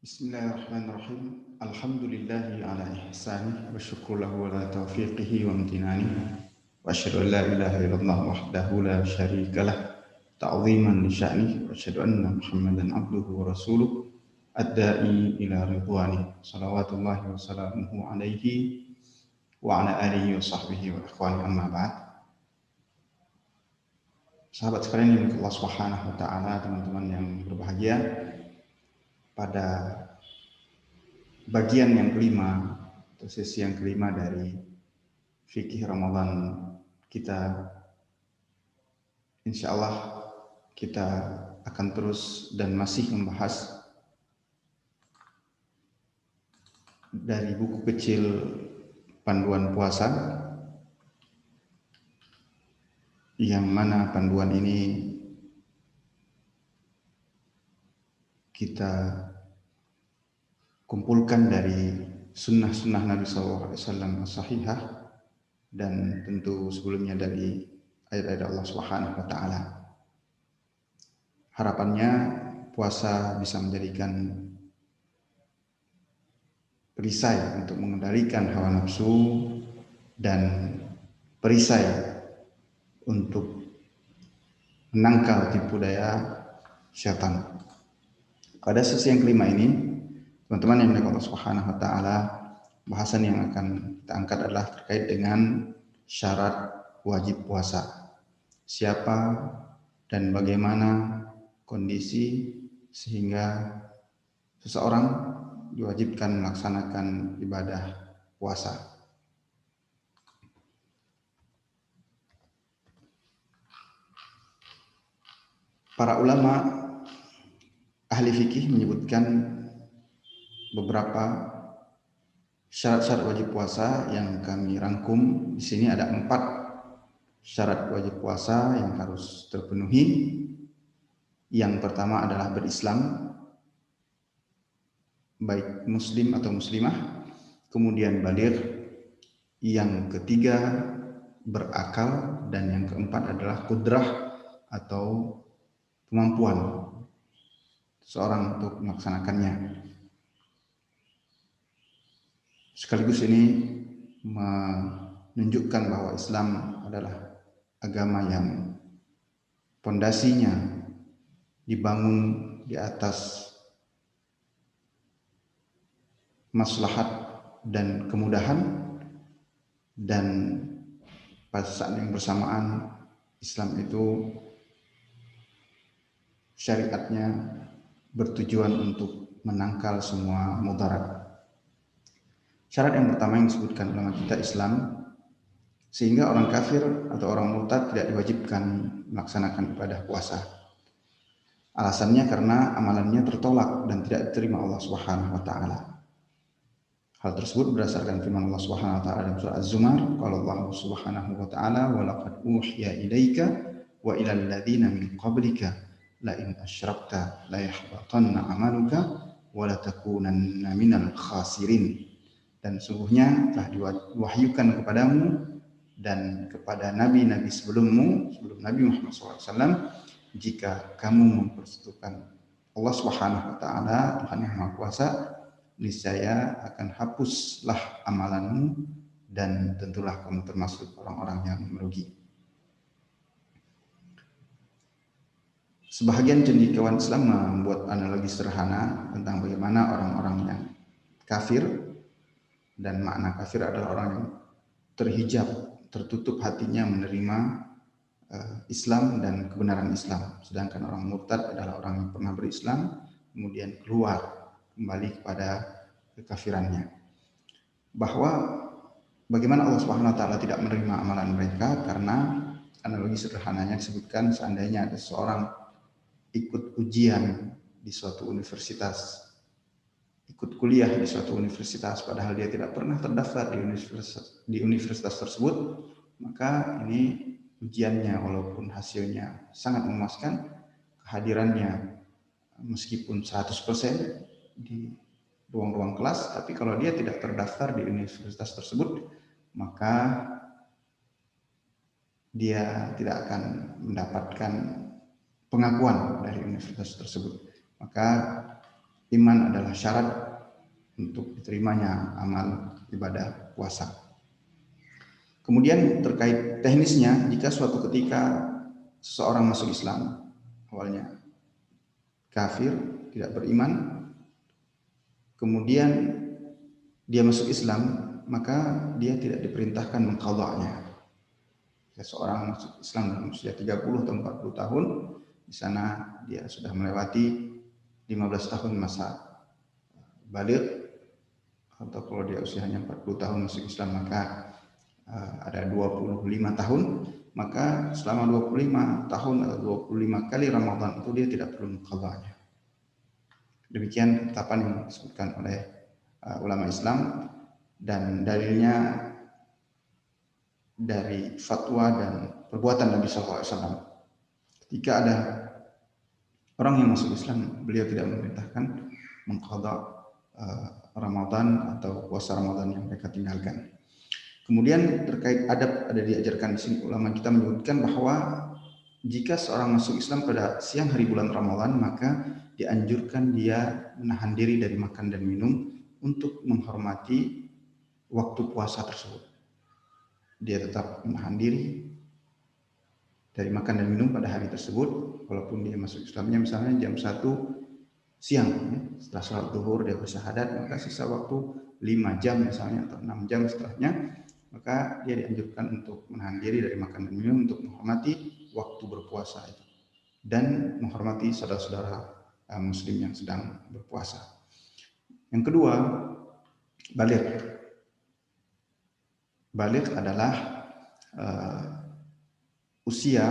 Bismillahirrahmanirrahim. Alhamdulillahi ala ihsanih wa syukru lahu ala taufiqihi wa amtinani. Wa asyhadu an la ilaha illallah wahdahu la syarika lah ta'ziman li sya'nih wa asyhadu anna Muhammadan abduhu wa rasuluh ad-da'i ila ridwani. Salawatullahi wa salamuhu alaihi wa ala alihi wa sahbihi wa ikhwani amma ba'd. Sahabat sekalian yang Allah Subhanahu wa taala, teman-teman yang berbahagia, pada bagian yang kelima atau sesi yang kelima dari fikih Ramadan kita, insya Allah kita akan terus dan masih membahas dari buku kecil panduan puasa, yang mana panduan ini kita kumpulkan dari sunnah-sunnah Nabi SAW sahihah, dan tentu sebelumnya dari ayat-ayat Allah Subhanahu wa taala. Harapannya puasa bisa menjadikan perisai untuk mengendalikan hawa nafsu dan perisai untuk menangkal tipu daya syaitan. Pada sesi yang kelima ini, teman-teman yang dimuliakan Allah Subhanahu wa taala, bahasan yang akan kita angkat adalah terkait dengan syarat wajib puasa. Siapa dan bagaimana kondisi sehingga seseorang diwajibkan melaksanakan ibadah puasa. Para ulama ahli fikih menyebutkan beberapa syarat-syarat wajib puasa yang kami rangkum di sini. Ada 4 syarat wajib puasa yang harus terpenuhi. Yang pertama adalah berislam, baik muslim atau muslimah, kemudian baligh, yang ketiga berakal, dan yang keempat adalah qudrah atau kemampuan seorang untuk melaksanakannya. Sekaligus ini menunjukkan bahwa Islam adalah agama yang pondasinya dibangun di atas maslahat dan kemudahan, dan pada saat yang bersamaan Islam itu syariatnya bertujuan untuk menangkal semua mudarat. Syarat yang pertama yang disebutkan ulama kita Islam, sehingga orang kafir atau orang murtad tidak diwajibkan melaksanakan ibadah puasa. Alasannya karena amalannya tertolak dan tidak diterima Allah Subhanahu wa taala. Hal tersebut berdasarkan firman Allah Subhanahu wa taala dalam surah Az-Zumar, qala Allah Subhanahu wa taala, wa laqad uhiya ilaika wa ilal ladzina min qablika la in asyrakta la yahbatanna amaluka wa la takunanna minal khasirin. Dan sungguhnya telah diwahyukan kepadamu dan kepada nabi-nabi sebelummu, sebelum Nabi Muhammad SAW, jika kamu mempersekutukan Allah Subhanahu wa taala, Tuhan yang Maha Kuasa, niscaya akan hapuslah amalanmu dan tentulah kamu termasuk orang-orang yang merugi. Sebahagian cendekiawan Islam membuat analogi sederhana tentang bagaimana orang-orang yang kafir, dan makna kafir adalah orang yang terhijab, tertutup hatinya menerima Islam dan kebenaran Islam. Sedangkan orang murtad adalah orang yang pernah berislam kemudian keluar kembali kepada kekafirannya. Bahwa bagaimana Allah Subhanahu wa taala tidak menerima amalan mereka, karena analogi sederhananya disebutkan seandainya ada seorang ikut ujian di suatu universitas, ikut kuliah di suatu universitas, padahal dia tidak pernah terdaftar di universitas tersebut, maka ini ujiannya walaupun hasilnya sangat memuaskan, kehadirannya meskipun 100% di ruang-ruang kelas, tapi kalau dia tidak terdaftar di universitas tersebut, maka dia tidak akan mendapatkan pengakuan dari universitas tersebut. Maka iman adalah syarat untuk diterimanya amal ibadah puasa. Kemudian terkait teknisnya, jika suatu ketika seseorang masuk Islam, awalnya kafir, tidak beriman, kemudian dia masuk Islam, maka dia tidak diperintahkan mengqadha'nya. Seseorang masuk Islam dalam usia 30 atau 40 tahun, di sana dia sudah melewati 15 tahun masa baligh, atau kalau dia usianya 40 tahun masuk Islam maka ada 25 tahun, maka selama 25 tahun atau 25 kali Ramadan itu dia tidak perlu mengqadha'nya. Demikian ketetapan yang disebutkan oleh ulama Islam, dan dalilnya dari fatwa dan perbuatan Nabi SAW. Ketika ada orang yang masuk Islam, beliau tidak memerintahkan mengqadha Ramadan atau puasa Ramadan yang mereka tinggalkan. Kemudian terkait adab, ada diajarkan di sini ulama kita menyebutkan bahwa jika seorang masuk Islam pada siang hari bulan Ramadan, maka dianjurkan dia menahan diri dari makan dan minum untuk menghormati waktu puasa tersebut. Dia tetap menahan diri dari makan dan minum pada hari tersebut, walaupun dia masuk Islamnya misalnya jam 1 siang, ya. Setelah sholat zuhur dia bersyahadat, maka sisa waktu 5 jam misalnya atau 6 jam setelahnya, maka dia dianjurkan untuk menahan diri dari makan dan minum untuk menghormati waktu berpuasa itu dan menghormati saudara-saudara muslim yang sedang berpuasa. Yang kedua, baligh. Baligh adalah usia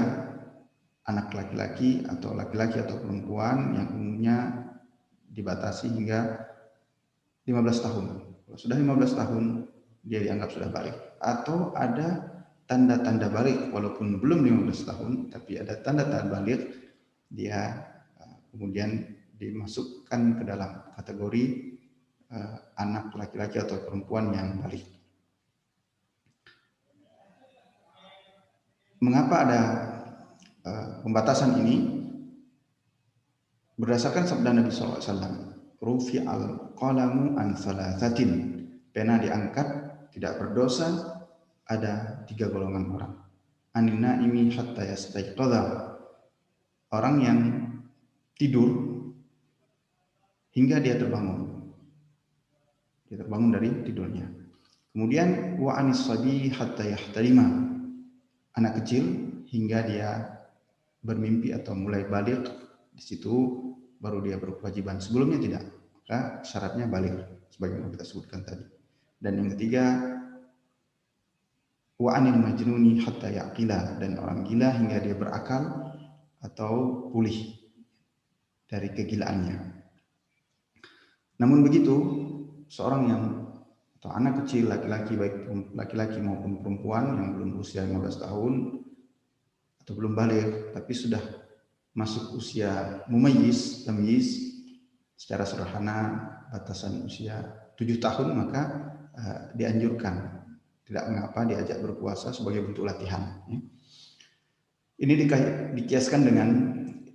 anak laki-laki atau perempuan yang umumnya dibatasi hingga 15 tahun. Kalau sudah 15 tahun, dia dianggap sudah baligh. Atau ada tanda-tanda baligh, walaupun belum 15 tahun, tapi ada tanda-tanda baligh, dia kemudian dimasukkan ke dalam kategori anak laki-laki atau perempuan yang baligh. Mengapa ada pembatasan ini? Berdasarkan sabda Nabi SAW, rufi'al qalamu an thalathatin, pena diangkat, tidak berdosa, ada 3 golongan orang. Anin naimi hatta yastayqadha, orang yang tidur hingga dia terbangun. Dia terbangun dari tidurnya. Kemudian wa anis sabi hatta yahtalima, anak kecil hingga dia bermimpi atau mulai baligh, di situ baru dia berkewajiban. Sebelumnya tidak, maka syaratnya baligh sebagaimana kita sebutkan tadi. Dan yang ketiga, wa anil majnuni hatta yaqila, dan orang gila hingga dia berakal atau pulih dari kegilaannya. Namun begitu, seorang yang atau anak kecil laki-laki, baik laki-laki maupun perempuan yang belum usia 15 tahun atau belum baligh tapi sudah masuk usia mumayyiz, tamyiz, secara sederhana batasan usia 7 tahun, maka dianjurkan, tidak mengapa diajak berpuasa sebagai bentuk latihan. Ini dikiaskan dengan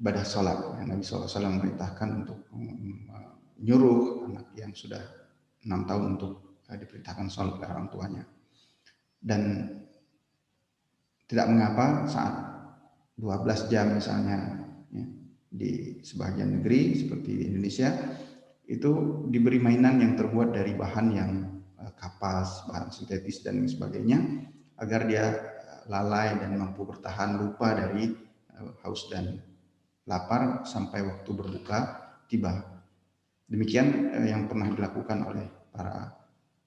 ibadah sholat. Nabi SAW memerintahkan untuk menyuruh anak yang sudah 6 tahun untuk diperintahkan sholat oleh orang tuanya. Dan tidak mengapa saat 12 jam misalnya, ya, di sebagian negeri seperti di Indonesia itu diberi mainan yang terbuat dari bahan yang kapas, bahan sintetis dan sebagainya, agar dia lalai dan mampu bertahan, lupa dari haus dan lapar sampai waktu berbuka tiba. Demikian yang pernah dilakukan oleh para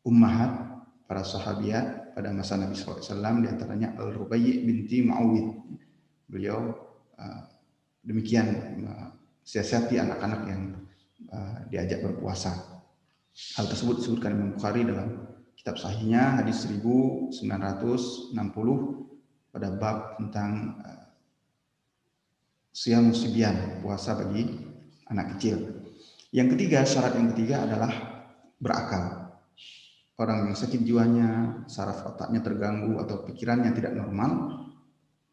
ummahat, para sahabiat pada masa Nabi SAW, diantaranya Al-Rubayyi binti Mu'awwidh. Beliau demikian siasati anak-anak yang diajak berpuasa. Hal tersebut disebutkan Imam Bukhari dalam kitab sahihnya, hadis 1960 pada bab tentang siyam sibyan, puasa bagi anak kecil. Yang ketiga, syarat yang ketiga adalah berakal. Orang yang sakit jiwanya, saraf otaknya terganggu atau pikirannya tidak normal,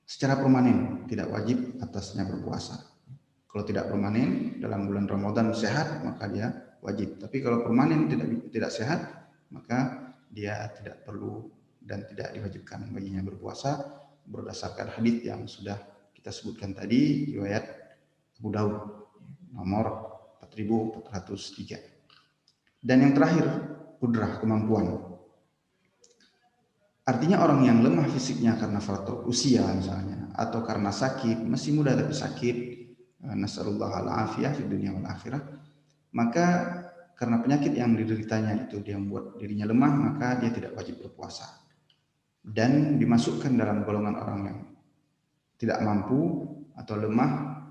secara permanen tidak wajib atasnya berpuasa. Kalau tidak permanen dalam bulan Ramadan sehat, maka dia wajib. Tapi kalau permanen tidak sehat, maka dia tidak perlu dan tidak diwajibkan baginya berpuasa berdasarkan hadis yang sudah kita sebutkan tadi, riwayat Abu Daud nomor 4403. Dan yang terakhir, kudrah, kemampuan. Artinya orang yang lemah fisiknya karena faktor usia misalnya, atau karena sakit, masih muda tapi sakit, nasallallahu al-afiyah di dunia wal akhirah, maka karena penyakit yang dideritanya itu dia membuat dirinya lemah, maka dia tidak wajib berpuasa. Dan dimasukkan dalam golongan orang yang tidak mampu atau lemah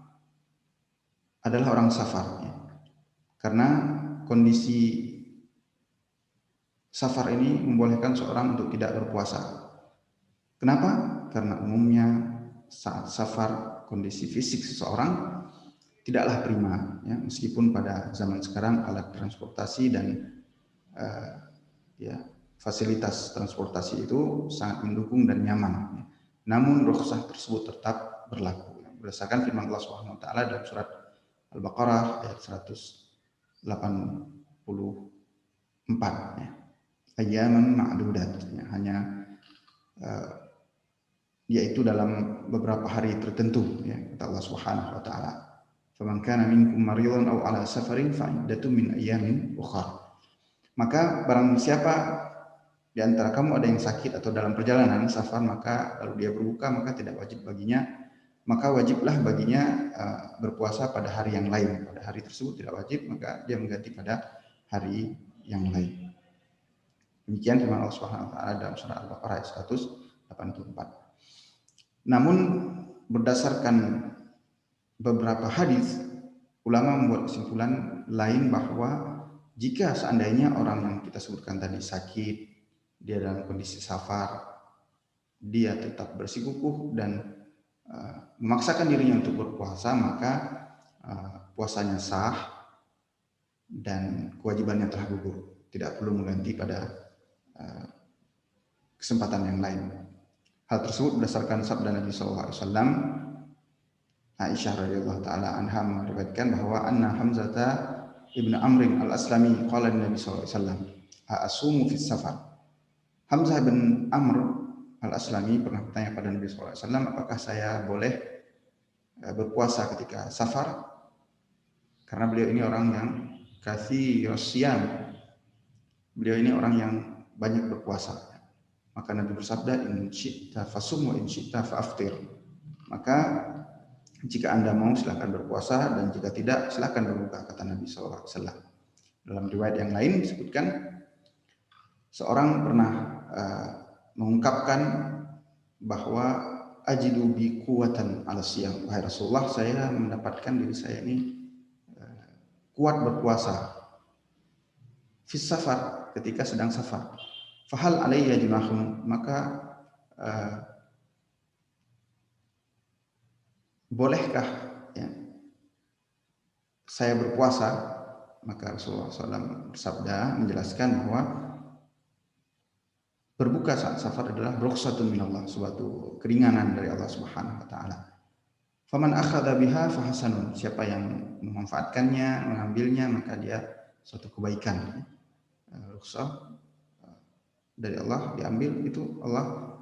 adalah orang safar. Ya. Karena kondisi safar ini membolehkan seorang untuk tidak berpuasa. Kenapa? Karena umumnya saat safar kondisi fisik seseorang tidaklah prima, ya, meskipun pada zaman sekarang alat transportasi dan ya, fasilitas transportasi itu sangat mendukung dan nyaman. Ya. Namun rukhsah tersebut tetap berlaku. Ya. Berdasarkan firman Allah Subhanahu wa taala dalam surat Al-Baqarah ayat 184, ya. Ayyaman ma'dudat, ya, hanya yaitu dalam beberapa hari tertentu, ya, kata Allah Subhanahu wa taala. Faman kana minkum maridan aw ala safarin fa iddatun min ayyamin ukhra. Maka barang siapa di antara kamu ada yang sakit atau dalam perjalanan safar, maka lalu dia berbuka, maka tidak wajib baginya, maka wajiblah baginya berpuasa pada hari yang lain. Pada hari tersebut tidak wajib, maka dia mengganti pada hari yang lain. Demikian firman Allah Subhanahu wa taala dalam surah Al-Baqarah ayat 184. Namun berdasarkan beberapa hadis, ulama membuat kesimpulan lain bahwa jika seandainya orang yang kita sebutkan tadi sakit, dia dalam kondisi safar, dia tetap bersikukuh dan memaksakan dirinya untuk berpuasa, maka puasanya sah dan kewajibannya telah gugur, tidak perlu mengganti pada kesempatan yang lain. Hal tersebut berdasarkan sabda Nabi SAW. Aisyah radhiyallahu taala anha meriwayatkan bahwa anna Hamzata ibnu Amr al-Aslami qala Nabi SAW, asumu fi safar. Hamzah bin Amr al-Aslami pernah bertanya pada Nabi SAW, apakah saya boleh berpuasa ketika safar? Karena beliau ini orang yang katsirus siyam, beliau ini orang yang banyak berpuasa. Maka Nabi bersabda, in syi'ta fasum wa in syi'ta fa'aftir. Maka jika Anda mau silakan berpuasa, dan jika tidak silakan berbuka, kata Nabi SAW. Dalam riwayat yang lain disebutkan seorang pernah mengungkapkan bahwa ajidu bi quwatan ala siyam. Wahai Rasulullah, saya mendapatkan diri saya ini kuat berpuasa fis safar, ketika sedang safar. Fahal alayya junahun, maka bolehkah, ya, saya berpuasa? Maka Rasulullah SAW bersabda menjelaskan bahwa berbuka saat safar adalah rukhsatun minallah, suatu keringanan dari Allah Subhanahu wa taala. Faman akhadha biha fahasanun, siapa yang memanfaatkannya, mengambilnya, maka dia suatu kebaikan. Rukhsah dari Allah diambil, itu Allah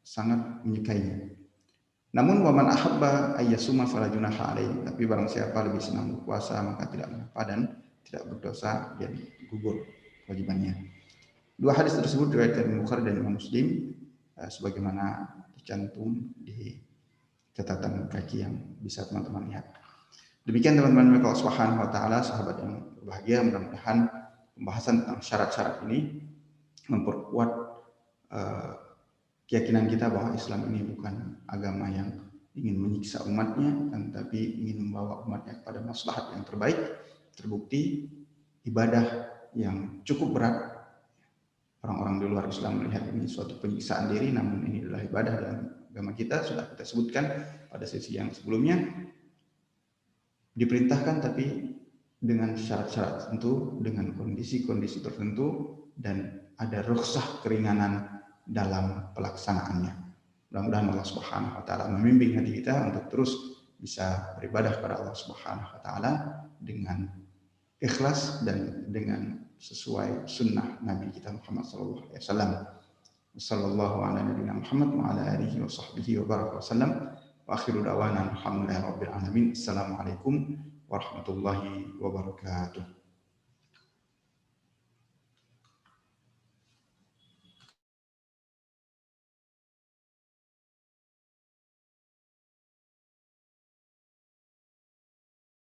sangat menyukainya. Namun waman ahabba ayyasuma fala junaha alaihi, tapi barang siapa lebih senang berpuasa maka tidak mengapa dan tidak berdosa, dan gugur kewajibannya. Dua hadis tersebut diriwayatkan Bukhari dan Imam Muslim sebagaimana dicantum di catatan kaki yang bisa teman-teman lihat. Demikian teman-teman Allah Subhanahu wa taala, sahabat yang berbahagia, mudah-mudahan pembahasan tentang syarat-syarat ini memperkuat keyakinan kita bahwa Islam ini bukan agama yang ingin menyiksa umatnya, kan, tapi ingin membawa umatnya kepada maslahat yang terbaik. Terbukti ibadah yang cukup berat, orang-orang di luar Islam melihat ini suatu penyiksaan diri, namun ini adalah ibadah dalam agama kita. Sudah kita sebutkan pada sesi yang sebelumnya, diperintahkan tapi dengan syarat-syarat tertentu, dengan kondisi-kondisi tertentu, dan ada rukhsah keringanan dalam pelaksanaannya. Mudah-mudahan Allah Subhanahu wa taala membimbing hati kita untuk terus bisa beribadah kepada Allah Subhanahu wa taala dengan ikhlas dan dengan sesuai sunnah Nabi kita Muhammad sallallahu alaihi wasallam. Sallallahu ala nabiyina Muhammad wa ala alihi wa sahbihi wa baraka wasallam. Wa akhiru da'wana alhamdulillahi rabbil alamin. Assalamualaikum warahmatullahi wabarakatuh.